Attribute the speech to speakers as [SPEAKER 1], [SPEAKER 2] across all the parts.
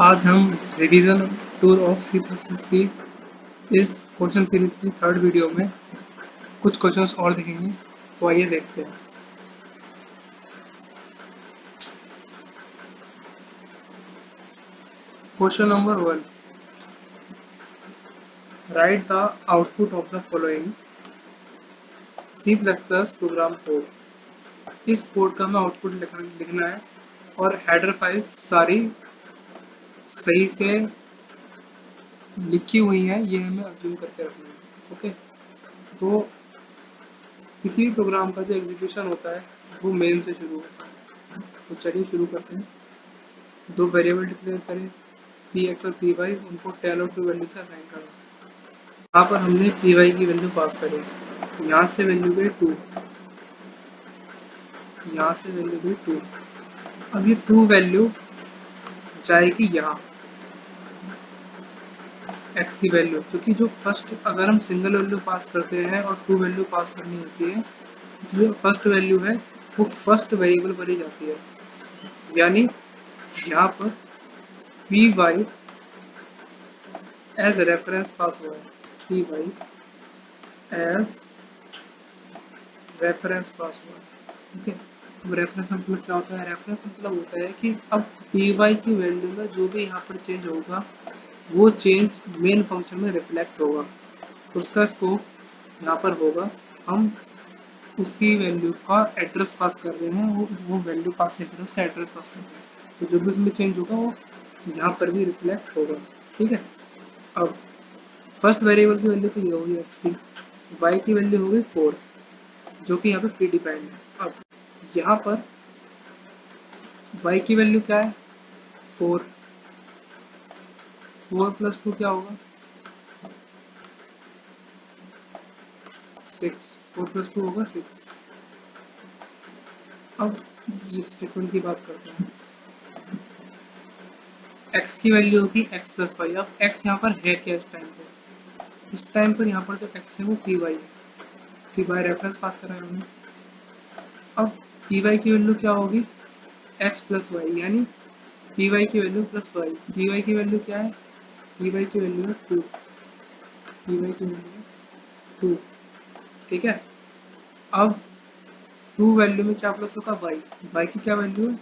[SPEAKER 1] आज हम revision tour of C plus की इस क्वेश्चन सीरीज की थर्ड वीडियो में कुछ क्वेश्चंस और देखेंगे। तो आइए देखते हैं। Question number 1, write the output of the following C plus plus program code. इस कोड का हमें आउटपुट लिखना है और हेडर फाइल्स सारी सही से लिखी हुई हैं, ये हमें अज्यूम करके रखना है। ओके, तो किसी भी प्रोग्राम का जो एग्जीक्यूशन होता है वो मेन से शुरू होता है। तो चलिए शुरू करते हैं। दो वेरिएबल डिक्लेयर करें, पी एक्स और पी वाई, उनको 10 और 2 वैल्यू से असाइन करें। यहाँ पर हमने पी वाई की वैल्यू पास करी, यहाँ से वैल्यू गई 2, यहाँ से वैल्यू गई 2। अब ये 2 वैल्यू जाएगी यहाँ एक्स की वैल्यू, क्योंकि जो फर्स्ट अगर हम सिंगल वैल्यू पास करते हैं और 2 वैल्यू पास करनी होती है, जो फर्स्ट वैल्यू है वो फर्स्ट वेरिएबल पर ही जाती है। यानी यहाँ पर पी वाई एज रेफरेंस पास हुआ है, पी वाई एज रेफरेंस पास हुआ है। ठीक है, अब रेफरेंस मतलब क्या होता है? रेफरेंस मतलब होता है कि अब पी वाई की वैल्यू में जो भी यहाँ पर चेंज होगा वो चेंज मेन फंक्शन में रिफ्लेक्ट होगा। तो उसका स्कोप यहाँ पर होगा, हम उसकी वैल्यू का एड्रेस पास कर रहे हैं, वो वैल्यू पास एड्रेस का एड्रेस पास कर रहे हैं, तो जो भी उसमें चेंज होगा वो यहाँ पर भी रिफ्लेक्ट होगा। ठीक है, अब फर्स्ट वेरिएबल की वैल्यू तो ये होगी एक्स की, वाई की वैल्यू होगी 4 जो कि यहाँ पे प्री डिफाइंड है। अब यहाँ पर y की वैल्यू क्या है? 4, 4 प्लस 2 क्या होगा? 6, 4 प्लस 2 होगा 6। अब इस स्टेटमेंट की बात करते हैं। x की वैल्यू होगी x प्लस वाई। अब x यहाँ पर है क्या इस टाइम पर? इस टाइम पर यहाँ पर जो x है वो पी वाई है, पी वाई रेफरेंस पास करा है हमने। अब पी वाई की वैल्यू क्या होगी? x प्लस वाई, यानी पी वाई की value plus y. P y की वैल्यू क्या है? पी वाई की वैल्यू है 2, पी वाई की वैल्यू है 2। ठीक है, अब 2 वैल्यू में क्या प्लस होगा? y। y की क्या वैल्यू है?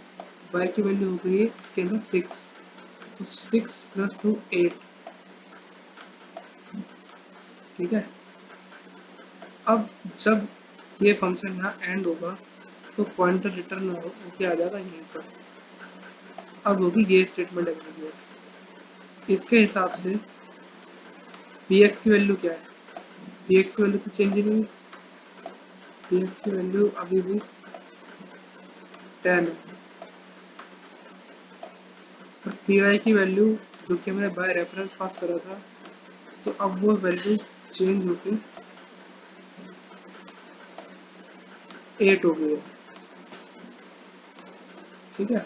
[SPEAKER 1] y की वैल्यू हो गई है इसके अंदर 6, तो 6 प्लस 2 8। ठीक है, अब जब ये फंक्शन यहाँ एंड होगा तो पॉइंटर रिटर्न होके आ जाएगा यहीं पर। अब होगी ये स्टेटमेंट एग्जीक्यूट। इसके हिसाब से पी एक्स की वैल्यू क्या है? पी एक्स की वैल्यू तो चेंज ही नहीं, पी एक्स की वैल्यू अभी भी 10 है। और पी वाई की वैल्यू जो कि हमने बाय रेफरेंस पास करा था, तो अब वो वैल्यू चेंज होके 8 हो गई है। ठीक है,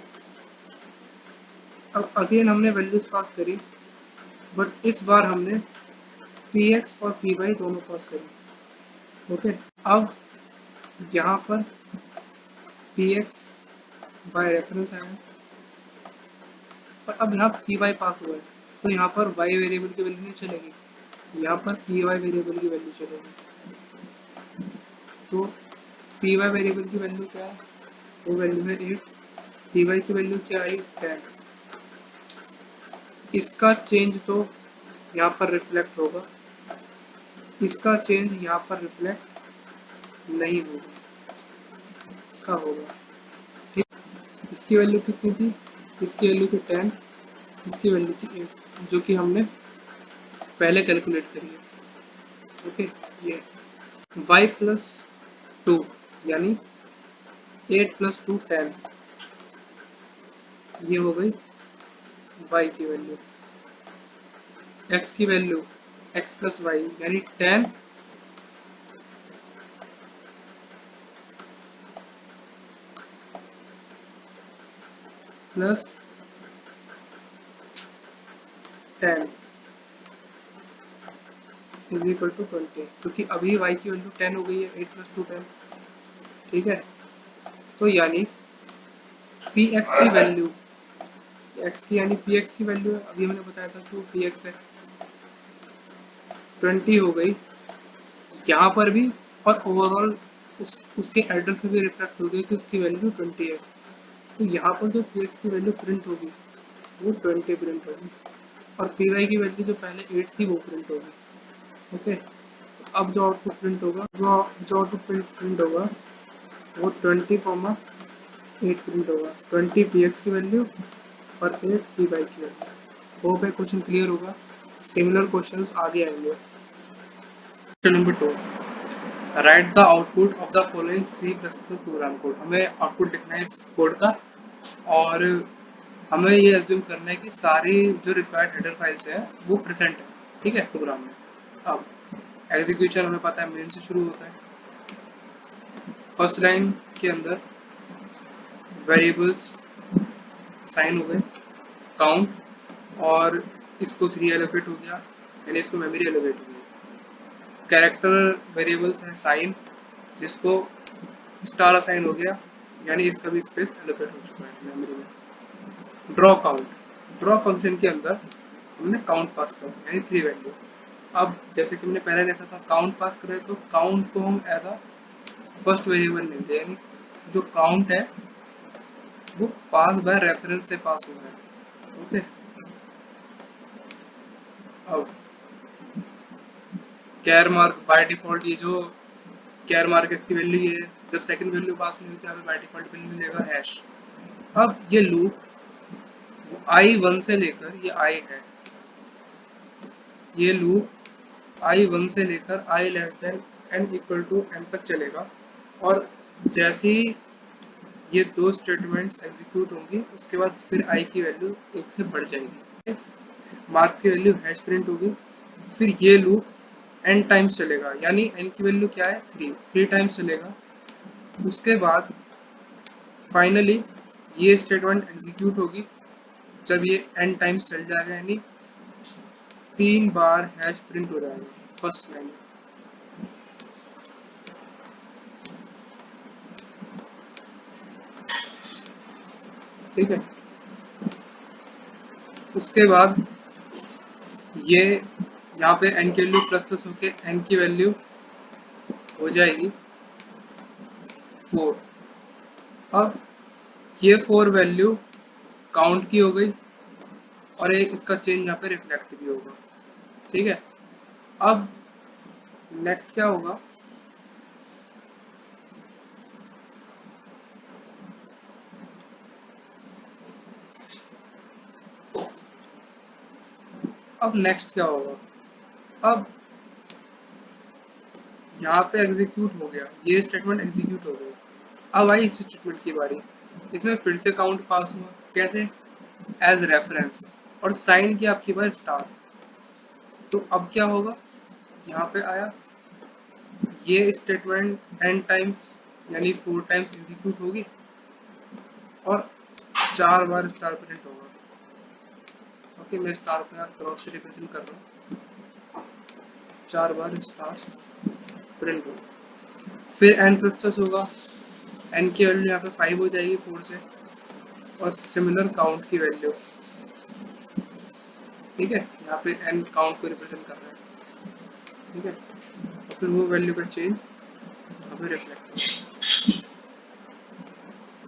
[SPEAKER 1] अब अगेन हमने वैल्यूज पास करी, बट इस बार हमने पी एक्स और पी वाई दोनों पास करी। ओके, अब यहाँ पर पी एक्स बाय रेफरेंस आया और अब यहाँ पी वाई पास हुआ है, तो यहाँ पर वाई वेरिएबल की वैल्यू नहीं चलेगी, यहाँ पर पी वाई वेरिएबल की वैल्यू चलेगी। तो पी वाई वेरिएबल की वैल्यू क्या है? वो वैल्यू है 8, पी वाई की वैल्यू क्या आई? 10। इसका चेंज तो यहाँ पर रिफ्लेक्ट होगा, इसका चेंज यहाँ पर रिफ्लेक्ट नहीं होगा, इसका होगा। ठीक, इसकी वैल्यू कितनी थी? इसकी वैल्यू थी 10, इसकी वैल्यू थी 8, जो कि हमने पहले कैलकुलेट करी है। ओके, ये y प्लस 2 यानी 8 प्लस 2 10, ये हो गई y की वैल्यू। x की वैल्यू x प्लस वाई यानी 10 प्लस 10 इज इक्वल टू 20, क्योंकि अभी y की वैल्यू 10 हो गई है, 8 प्लस 2 10। ठीक है, तो यानी पी एक्स की वैल्यू एक्स की यानी पी एक्स की वैल्यू है, अभी हमने बताया था कि वो पी एक्स है, 20 हो गई यहाँ पर भी, और ओवरऑल उसके एड्रेस में भी रिफ्लेक्ट हो गया कि उसकी वैल्यू 20 है। तो यहाँ पर जो पी एक्स की वैल्यू प्रिंट होगी वो 20 प्रिंट होगी, और पी वाई की वैल्यू जो पहले 8 थी वो प्रिंट होगी। ओके, अब जो आउटपुट प्रिंट होगा, जो आउटपुट प्रिंट होगा वो 20, 8 प्रिंट होगा, 20 पी एक्स की वैल्यू और 8 पी वाई की वैल्यू। होप है क्वेश्चन क्लियर होगा। सिमिलर क्वेश्चंस आगे आएंगे। Question number 2, write the output of the following C plus plus program code. हमें आउटपुट लिखना है इस कोड का, और हमें ये एज्यूम करना है कि सारी जो रिक्वायर्ड हेडर फाइल्स है वो प्रेजेंट है, ठीक है, प्रोग्राम में। अब एग्जीक्यूशन हमें पता है मेन से शुरू होता है। फर्स्ट लाइन के अंदर वेरिएबल्स साइन हो गए, काउंट, और इसको 3 एलोकेट हो गया, यानी इसको मेमोरी एलोकेट हो गई। कैरेक्टर वेरिएबल्स है साइन, जिसको स्टार असाइन हो गया, यानी इसका भी स्पेस एलोकेट हो चुका है मेमोरी में। ड्रॉ काउंट, ड्रॉ फंक्शन के अंदर हमने काउंट पास कर, यानी 3 वैल्यू। अब जैसे कि हमने पहले देखा था, काउंट पास करें तो काउंट को हम एज अ फर्स्ट वेरिएबल लेंगे, यानी जो काउंट है वो पास बाय रेफरेंस से पास हो रहा है। ओके, अब कैर मार्क बाय डिफॉल्ट, ये जो कैर मार्क इसकी वैल्यू ये है, जब सेकंड वैल्यू पास नहीं होती हमें बाय डिफॉल्ट वैल्यू मिलेगा हैश। अब ये लूप आई 1 से लेकर, ये आई है, ये लूप आई 1 से लेकर I less than N equal to N तक चलेगा, और जैसे ही ये दो स्टेटमेंट्स एग्जीक्यूट होंगी उसके बाद फिर आई की वैल्यू 1 से बढ़ जाएगी, मार्क की वैल्यू हैश प्रिंट होगी, फिर ये लूप एन टाइम्स चलेगा, यानी एन की वैल्यू क्या है 3 टाइम्स चलेगा। उसके बाद फाइनली ये स्टेटमेंट एग्जीक्यूट होगी जब ये एन टाइम्स चल जाएगा, यानी 3 बार हैश प्रिंट हो जाएगा फर्स्ट लाइन में। ठीक है, उसके बाद ये यहाँ पे n की वैल्यू प्लस प्लस होके n की वैल्यू हो जाएगी 4। अब ये 4 वैल्यू काउंट की हो गई, और एक इसका चेंज यहाँ पे रिफ्लेक्ट भी होगा। ठीक है, अब नेक्स्ट क्या होगा, अब नेक्स्ट क्या होगा, अब यहाँ पे एग्जीक्यूट हो गया, ये स्टेटमेंट एग्जीक्यूट हो गया। अब आई इस स्टेटमेंट की बारी, इसमें फिर से काउंट पास हुआ, कैसे, एज रेफरेंस, और साइन किया आपकी बार स्टार। तो अब क्या होगा, यहाँ पे आया ये स्टेटमेंट n टाइम्स यानी 4 टाइम्स एग्जीक्यूट होगी, और 4 बार स्टार प्रिंट होगा। ओके, मैं स्टार को यहाँ क्रॉस से रिप्रेजेंट कर रहा हूँ, 4 बार स्टार प्रिंट होगा। फिर n प्लस प्लस होगा, n की वैल्यू यहाँ पे 5 हो जाएगी 4 से, और सिमिलर काउंट की वैल्यू, ठीक है, यहाँ पे n काउंट को रिप्रेजेंट कर रहा है। ठीक है, और फिर वो वैल्यू का चेंज यहाँ पे रिफ्लेक्ट होगा।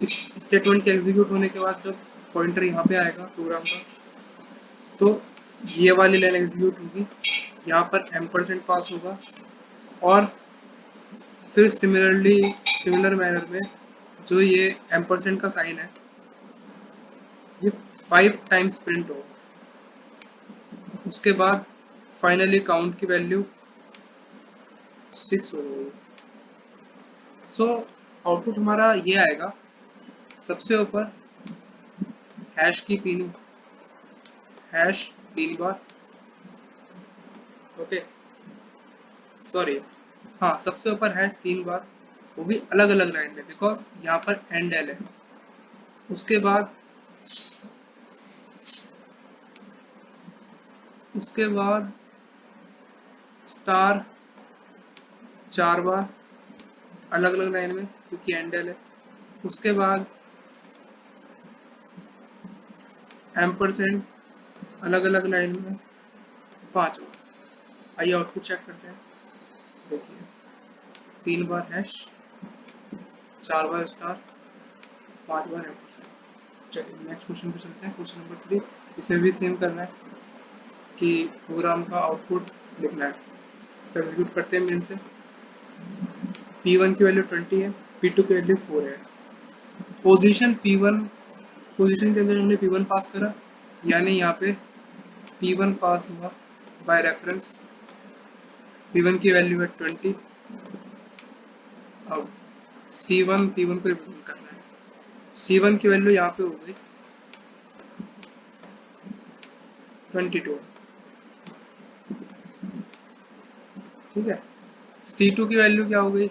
[SPEAKER 1] इस स्टेटमेंट के एग्जीक्यूट होने के बाद जब पॉइंटर यहाँ पे आएगा प्रोग्राम का, तो ये वाली लाइन एग्जीक्यूट होगी, यहाँ पर एम्परसेंड पास होगा, और फिर सिमिलर मैनर में जो ये एम्परसेंड का साइन है ये 5 टाइम्स प्रिंट होगा। उसके बाद फाइनली काउंट की वैल्यू 6 हो जाएगी। सो आउटपुट हमारा ये आएगा, सबसे ऊपर हैश की तीनों हैश 3 बार, ओके सॉरी, हाँ सबसे ऊपर हैश 3 बार, वो भी अलग अलग लाइन में, बिकॉज यहाँ पर एंड एल है। उसके बाद स्टार 4 बार अलग अलग लाइन में, क्योंकि एंड एल है। उसके बाद एम्परसेंड अलग अलग लाइन में 5 बार। आइए आउटपुट चेक करते हैं। देखिए 3 बार हैश, 4 बार स्टार, 5 बार एम्परसेंड। चलिए नेक्स्ट क्वेश्चन पे चलते हैं। क्वेश्चन नंबर 3, इसे भी सेम करना है कि प्रोग्राम का आउटपुट लिखना है। तो एग्जीक्यूट करते हैं मेन से। P1 की वैल्यू 20 है, P2 की वैल्यू 4 है। पोजीशन P1, पोजीशन के अंदर हमने P1 पास करा, यानी यहाँ पे P1 पास हुआ बाय रेफरेंस। P1 की वैल्यू है 20। अब C1 P1 को रिप्रेजेंट करना है। C1 की वैल्यू यहाँ पे हो गई 22, ठीक है। C2 की वैल्यू क्या हो गई,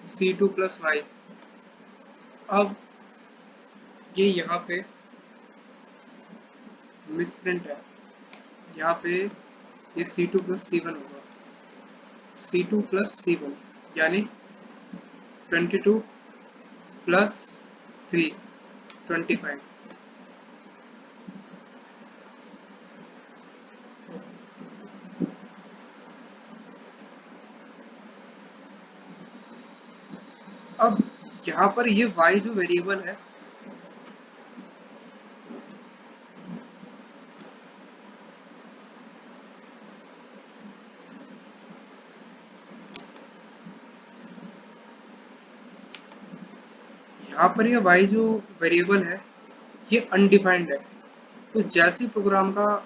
[SPEAKER 1] C2 प्लस वाई। अब ये यहाँ पे मिसप्रिंट है, यहाँ पे ये C2 प्लस C1 होगा, C2 प्लस C1 यानी 22 प्लस 3 25। अब यहाँ पर ये y जो वेरिएबल है, यहाँ पर ये y जो वेरिएबल है ये अनडिफाइंड है। तो जैसे प्रोग्राम का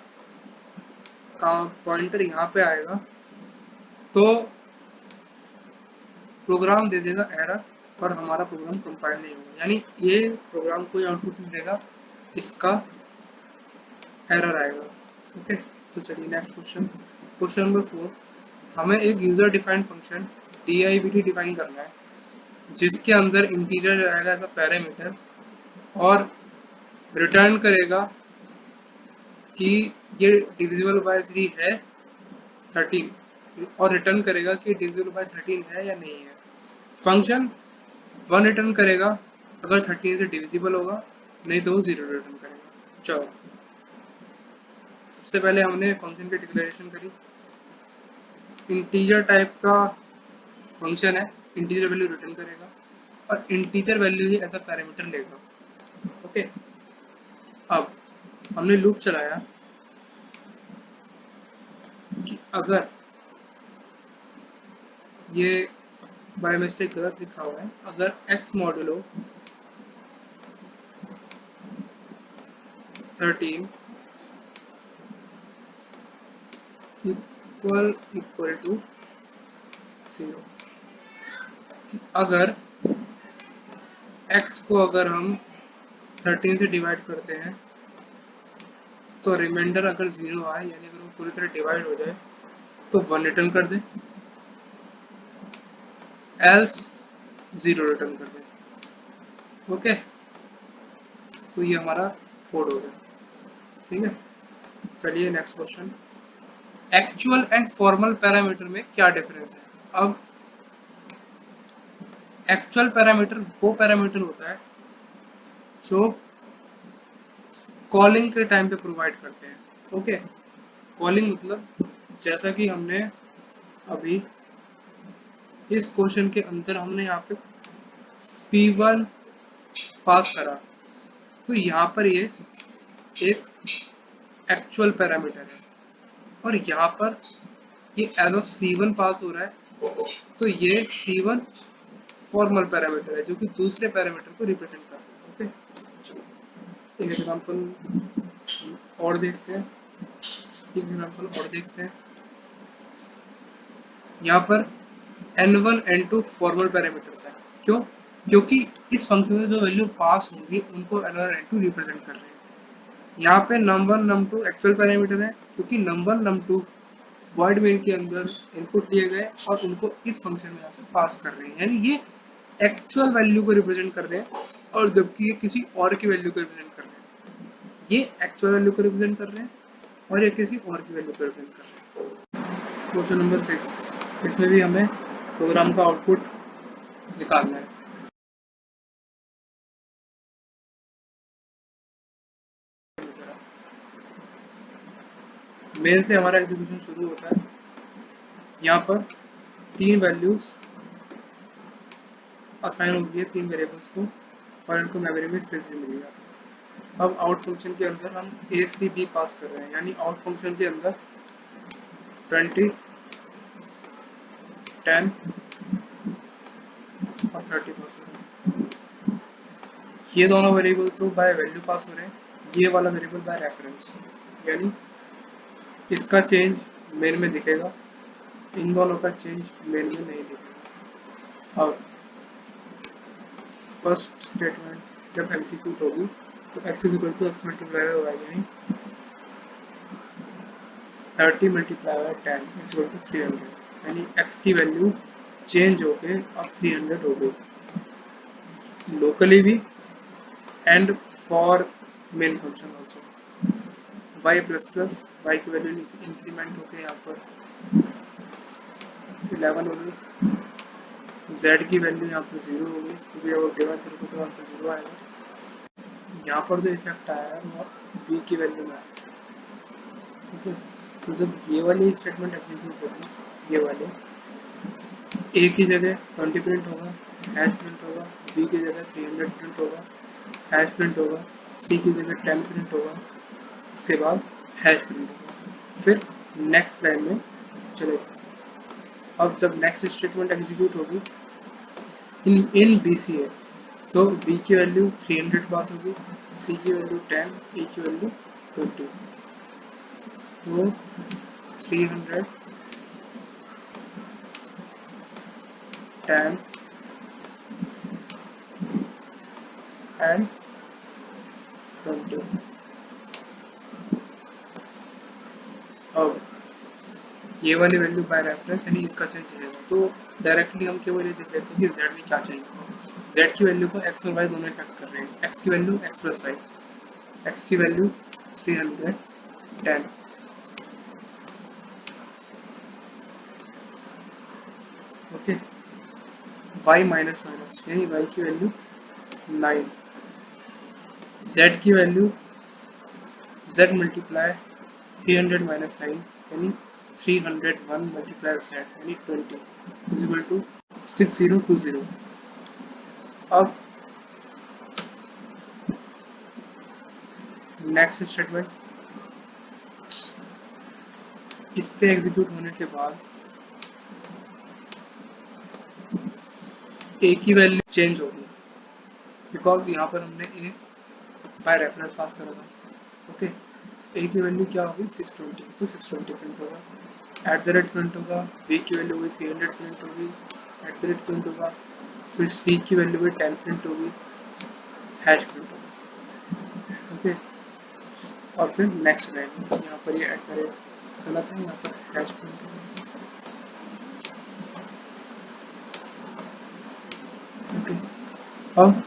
[SPEAKER 1] पॉइंटर यहाँ पे आएगा तो प्रोग्राम दे देगा एरर और हमारा प्रोग्राम कंपाइल नहीं होगा, यानी ये प्रोग्राम कोई आउटपुट नहीं देगा, इसका एरर आएगा। ओके, तो चलिए नेक्स्ट क्वेश्चन। क्वेश्चन नंबर 4, हमें एक user defined function dibt define करना है जिसके अंदर इंटीजर रहेगा एज अ पैरामीटर और रिटर्न करेगा कि ये डिविजिबल बाय 3 है 13, और रिटर्न करेगा कि डिविजिबल बाय 13 है या नहीं है। फंक्शन 1 रिटर्न करेगा अगर 13 से डिविजिबल होगा, नहीं तो वो 0 रिटर्न करेगा। चलो सबसे पहले हमने फंक्शन की डिक्लेरेशन करी। इंटीजर टाइप का फंक्शन है, इंटीजर वैल्यू रिटर्न करेगा और इंटीजर वैल्यू ही एज अ पैरामीटर लेगा। ओके, अब हमने लूप चलाया कि अगर ये बाय मिस्टेक गलत लिखा हुआ है, अगर x मॉडुलो 13 इक्वल टू 0, अगर x को अगर हम 13 से डिवाइड करते हैं तो रिमाइंडर अगर 0 आए, यानी अगर वो पूरी तरह डिवाइड हो जाए तो 1 रिटर्न कर दें, एल्स 0 रिटर्न कर दें। ओके, तो ये हमारा कोड हो गया, ठीक है। चलिए next question. Actual and formal parameter में क्या डिफरेंस है। अब एक्चुअल पैरामीटर वो पैरामीटर होता है जो कॉलिंग के टाइम पे प्रोवाइड करते हैं। ओके, कॉलिंग मतलब जैसा कि हमने अभी इस क्वेश्चन के अंदर हमने यहाँ पे P1 पास करा, तो यहाँ पर ये एक एक्चुअल पैरामीटर है और यहाँ पर ये एज अ C1 पास हो रहा है, तो ये C1 फॉर्मल पैरामीटर है जो कि दूसरे पैरामीटर को रिप्रेजेंट करता है। ओके, चलो एक एग्जांपल और देखते हैं, यहाँ पर n1 n2 फॉर्मल पैरामीटर्स है। क्यों? क्योंकि इस फंक्शन में जो वैल्यू पास होंगी उनको n1 n2 रिप्रेजेंट कर रहे हैं। यहाँ पे num1 num2 एक्चुअल पैरामीटर है क्योंकि num1 num2 वर्ड मेन के अंदर इनपुट लिए गए और उनको इस फंक्शन में यहाँ से पास कर रहे हैं, यानी ये एक्चुअल वैल्यू को रिप्रेजेंट कर रहे हैं, और जबकि ये किसी और की वैल्यू को रिप्रेजेंट कर रहे हैं। ये एक्चुअल वैल्यू को रिप्रेजेंट कर रहे हैं और ये किसी और की वैल्यू को रिप्रेजेंट कर रहे हैं। क्वेश्चन नंबर 6, इसमें भी हमें प्रोग्राम का आउटपुट निकालना है। मेन से हमारा एग्जीक्यूशन शुरू होता है। यहाँ पर 3 वैल्यूज असाइन होगी है 3 वेरिएबल्स को और इनको मेमोरी में स्पेस भी मिलेगा। अब आउट फंक्शन के अंदर हम ए सी बी पास कर रहे हैं, यानी आउट फंक्शन के अंदर 20, 10 और 30 पास हो रहे हैं। ये दोनों वेरिएबल तो बाय वैल्यू पास हो रहे हैं, ये वाला वेरिएबल बाय रेफरेंस, यानी इसका चेंज मेन में दिखेगा, इन दोनों का चेंज मेन में नहीं दिखेगा। अब फर्स्ट स्टेटमेंट जब एग्जीक्यूट होगी तो x is equal to x multiply by y, यानी 30 multiply by 10 is equal to 300, यानी x की वैल्यू चेंज होके अब 300 हो गई लोकली भी and for main function also. y plus plus y की वैल्यू इंक्रीमेंट होके यहाँ पर 11 हो गई, z की वैल्यू यहाँ पर 0 हो गई, क्योंकि अगर डिवाइड करोगे तो आंसर 0 आएगा। यहाँ पर जो इफेक्ट आया है वो b की वैल्यू में आया। ठीक है, तो जब ये वाली स्टेटमेंट एग्जीक्यूट होगी, ये वाले a की जगह 20 प्रिंट होगा, हैश प्रिंट होगा, b की जगह 300 प्रिंट होगा, हैश प्रिंट होगा, c की जगह 10 प्रिंट होगा, उसके बाद हैश प्रिंट होगा, फिर नेक्स्ट लाइन में चलेगा। अब जब नेक्स्ट स्टेटमेंट एग्जीक्यूट होगी इन बी सी है, तो b की वैल्यू 300 पास होगी, c की वैल्यू 10, a की वैल्यू 20, तो 300, 10 एंड 20। अब ये वाली वैल्यू बाय रेफरेंस यानी इसका चेंज रहेगा, तो डायरेक्टली हम केवल ये देख लेते हैं कि z में क्या चेंज होगा। z की वैल्यू को x और y दोनों इफेक्ट कर रहे हैं। x की value x plus y, x की value 310, okay, y minus minus यानी y की वैल्यू 9, z की वैल्यू z मल्टीप्लाई 300 माइनस 9 यानी 301 मल्टीप्लाई z यानी 20 इज इक्वल टू 6020। अब नेक्स्ट स्टेटमेंट, इसके एग्जीक्यूट होने के बाद a की वैल्यू चेंज होगी, बिकॉज यहाँ पर हमने a बाय रेफरेंस पास करा था। ओके, a की वैल्यू क्या होगी 620, तो 620 प्रिंट होगा, एट द रेट प्रिंट होगा, b की वैल्यू हुई 300 प्रिंट होगी, एट द रेट प्रिंट होगा, फिर c की वैल्यू हुई 10 प्रिंट होगी, हैश प्रिंट होगा। ओके, और फिर नेक्स्ट लाइन यहाँ पर ये एट द रेट गलत है, यहाँ पर हैश प्रिंट होगा। ओके, अब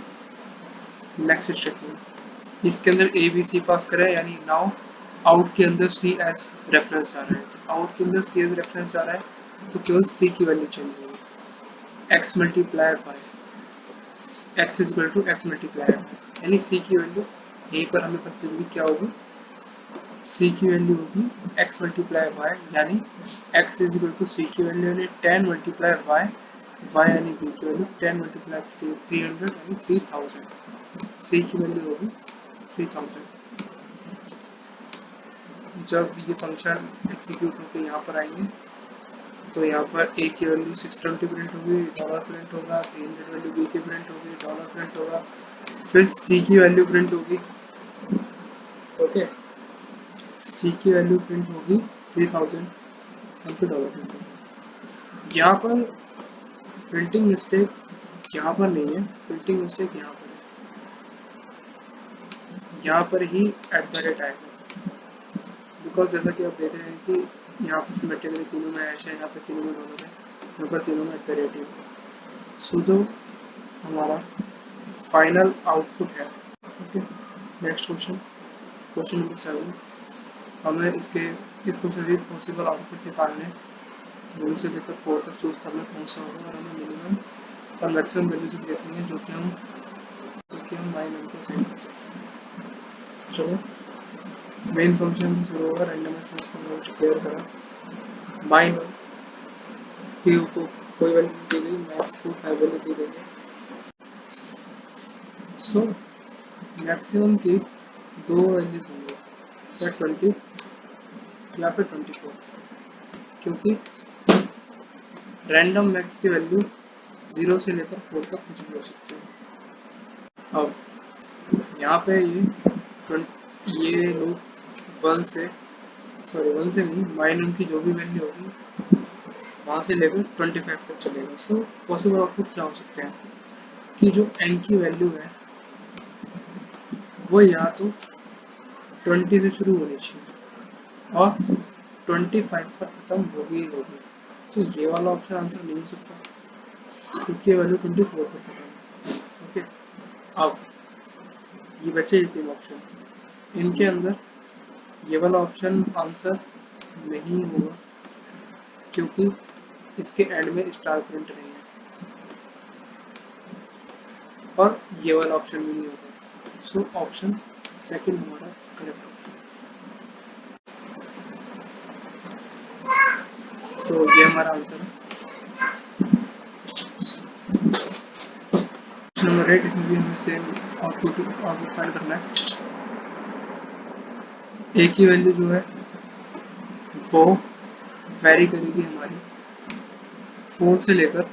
[SPEAKER 1] नेक्स्ट स्टेटमेंट, इसके अंदर ए बी सी पास करें, यानी नाउ आउट के अंदर सी एज रेफरेंस आ रहा है, तो आउट के अंदर सी एज रेफरेंस आ रहा है तो केवल सी की वैल्यू चेंज होगी, x multiply bye x is equal to x multiply bye, यानी सी की वैल्यू यहीं पर हमें पता चलेगी क्या होगी, सी की वैल्यू होगी एक्स मल्टीप्लाई बाय, यानी एक्स इज इक्वल टू सी की वैल्यू यानी 10 मल्टीप्लाई बाय y यानी b की वैल्यू 10 मल्टीप्लाई 300 यानी 3000, c की वैल्यू होगी 3000। जब ये फंक्शन एग्जीक्यूट होकर यहाँ पर आएंगे तो यहाँ पर a की वैल्यू 620 प्रिंट होगी, डॉलर प्रिंट होगा, 300 वैल्यू b की प्रिंट होगी, डॉलर प्रिंट होगा, फिर c की वैल्यू प्रिंट होगी। ओके, c की वैल्यू प्रिंट होगी 3000 और फिर डॉलर प्रिंट होगा। यहाँ पर प्रिंटिंग मिस्टेक यहाँ पर नहीं है, प्रिंटिंग मिस्टेक यहाँ पर है, यहाँ पर ही एट द रेट आएगा, बिकॉज जैसा कि आप देख रहे हैं कि यहाँ पर सिमेट्रिकली तीनों में ऐश है, यहाँ पर तीनों में डॉलर है, यहाँ पर तीनों में एट द रेट है। सो जो हमारा फाइनल आउटपुट है। Okay, next question, question number 7, हमें इस क्वेश्चन में पॉसिबल आउटपुट निकालने 1 से लेकर 4 तक चूज करना कौन सा होगा, और हमें मिनिमम और मैक्सिमम वैल्यूज देखनी है जो कि हम बाई नंबर को सेंड कर सकते हैं। चलो मेन फंक्शन से शुरू होगा, रैंडमनेस में उसको हमने डिक्लेयर करा, माइन क्यू को कोई वैल्यू दी गई, मैक्स को 5 वैल्यू दी गई है। सो मैक्सिमम की दो वैल्यूज होंगे, या 20 या फिर 24, क्योंकि रैंडम मैक्स की वैल्यू 0 से लेकर 4 तक कुछ भी हो सकती है। अब यहाँ पे ये लोग 1 से नहीं, माइनम की जो भी वैल्यू होगी वहाँ से लेकर 25 तक चलेगा। तो पॉसिबल आउटपुट क्या हो सकते हैं कि जो n की वैल्यू है वो या तो 20 से शुरू होनी चाहिए और 25 पर खत्म होगी ही होगी। तो ये वाला ऑप्शन आंसर नहीं हो सकता क्योंकि ये वैल्यू 24 पर खत्म है। ओके, अब ये बचे ये 3 ऑप्शन, इनके अंदर ये वाला ऑप्शन आंसर नहीं होगा क्योंकि इसके एंड में स्टार प्रिंट नहीं है, और ये वाला ऑप्शन भी नहीं होगा। सो ऑप्शन सेकंड हमारा करेक्ट ऑप्शन। सो ये हमारा आंसर है। नंबर 8, इसमें भी हमें सेम आउटपुट फाइंड करना है। ए की वैल्यू जो है वो वेरी करेगी हमारी 4 से लेकर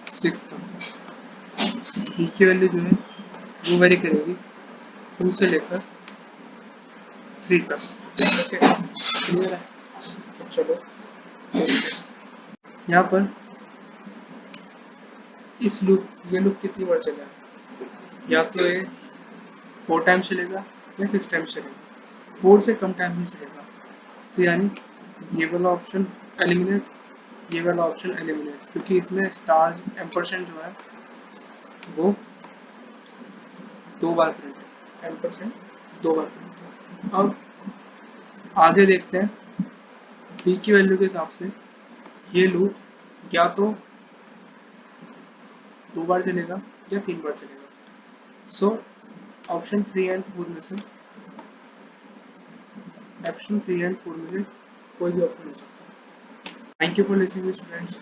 [SPEAKER 1] 6 तक। बी की वैल्यू जो है वो वेरी करेगी 2 से लेकर 3 तक। ओके, क्लियर है? तो चलो यहाँ पर इस लूप, ये लूप कितनी बार चलेगा, या तो ये 4 टाइम्स चलेगा या 6 टाइम्स चलेगा, 4 से कम टाइम ही चलेगा। तो यानी ये वाला ऑप्शन एलिमिनेट, ये वाला ऑप्शन एलिमिनेट, क्योंकि इसमें स्टार एम्परसेंट जो है वो 2 बार प्रिंट है, एम्परसेंट 2 बार प्रिंट है। अब आगे देखते हैं बी की वैल्यू के हिसाब से ये लूप या तो 2 बार चलेगा या 3 बार चलेगा। सो ऑप्शन 3 एंड 4 में से कोई भी ऑप्शन हो सकता है। Thank you for listening students.